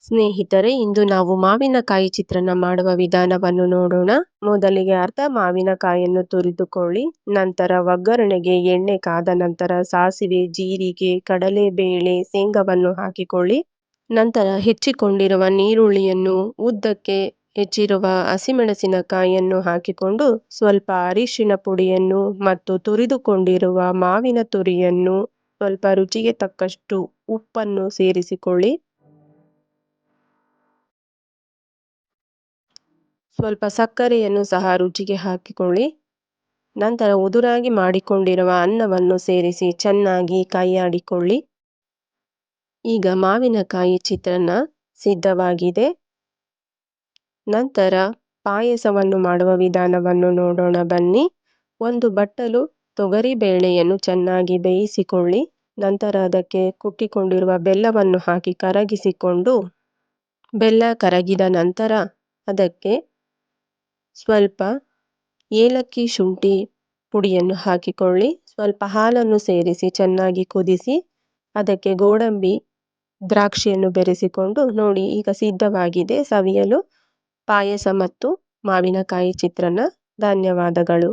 ಸ್ನೇಹಿತರೆ, ಇಂದು ನಾವು ಮಾವಿನಕಾಯಿ ಚಿತ್ರಾನ್ನ ಮಾಡುವ ವಿಧಾನವನ್ನು ನೋಡೋಣ. ಮೊದಲಿಗೆ ಅರ್ಧ ಮಾವಿನಕಾಯಿಯನ್ನು ತುರಿದುಕೊಳ್ಳಿ. ನಂತರ ಒಗ್ಗರಣೆಗೆ ಎಣ್ಣೆ ಕಾದ ನಂತರ ಸಾಸಿವೆ, ಜೀರಿಗೆ, ಕಡಲೆಬೇಳೆ, ಶೇಂಗಾವನ್ನು ಹಾಕಿಕೊಳ್ಳಿ. ನಂತರ ಹೆಚ್ಚಿಕೊಂಡಿರುವ ನೀರುಳ್ಳಿಯನ್ನು, ಉದ್ದಕ್ಕೆ ಹೆಚ್ಚಿರುವ ಹಸಿಮೆಣಸಿನಕಾಯಿಯನ್ನು ಹಾಕಿಕೊಂಡು ಸ್ವಲ್ಪ ಅರಿಶಿನ ಪುಡಿಯನ್ನು ಮತ್ತು ತುರಿದುಕೊಂಡಿರುವ ಮಾವಿನ ತುರಿಯನ್ನು, ಸ್ವಲ್ಪ ರುಚಿಗೆ ತಕ್ಕಷ್ಟು ಉಪ್ಪನ್ನು ಸೇರಿಸಿಕೊಳ್ಳಿ. ಸ್ವಲ್ಪ ಸಕ್ಕರೆಯನ್ನು ಸಹ ರುಚಿಗೆ ಹಾಕಿಕೊಳ್ಳಿ. ನಂತರ ಉದುರಾಗಿ ಮಾಡಿಕೊಂಡಿರುವ ಅನ್ನವನ್ನು ಸೇರಿಸಿ ಚೆನ್ನಾಗಿ ಕೈಯಾಡಿಕೊಳ್ಳಿ. ಈಗ ಮಾವಿನಕಾಯಿ ಚಿತ್ರಾನ್ನ ಸಿದ್ಧವಾಗಿದೆ. ನಂತರ ಪಾಯಸವನ್ನು ಮಾಡುವ ವಿಧಾನವನ್ನು ನೋಡೋಣ ಬನ್ನಿ. ಒಂದು ಬಟ್ಟಲು ತೊಗರಿ ಬೇಳೆಯನ್ನು ಚೆನ್ನಾಗಿ ಬೇಯಿಸಿಕೊಳ್ಳಿ. ನಂತರ ಅದಕ್ಕೆ ಕುಟ್ಟಿಕೊಂಡಿರುವ ಬೆಲ್ಲವನ್ನು ಹಾಕಿ ಕರಗಿಸಿಕೊಂಡು, ಬೆಲ್ಲ ಕರಗಿದ ನಂತರ ಅದಕ್ಕೆ ಸ್ವಲ್ಪ ಏಲಕ್ಕಿ ಶುಂಠಿ ಪುಡಿಯನ್ನು ಹಾಕಿಕೊಳ್ಳಿ. ಸ್ವಲ್ಪ ಹಾಲನ್ನು ಸೇರಿಸಿ ಚೆನ್ನಾಗಿ ಕುದಿಸಿ ಅದಕ್ಕೆ ಗೋಡಂಬಿ ದ್ರಾಕ್ಷಿಯನ್ನು ಬೆರೆಸಿಕೊಂಡು ನೋಡಿ, ಈಗ ಸಿದ್ಧವಾಗಿದೆ ಸವಿಯಲು ಪಾಯಸ ಮತ್ತು ಮಾವಿನಕಾಯಿ ಚಿತ್ರಾನ್ನ. ಧನ್ಯವಾದಗಳು.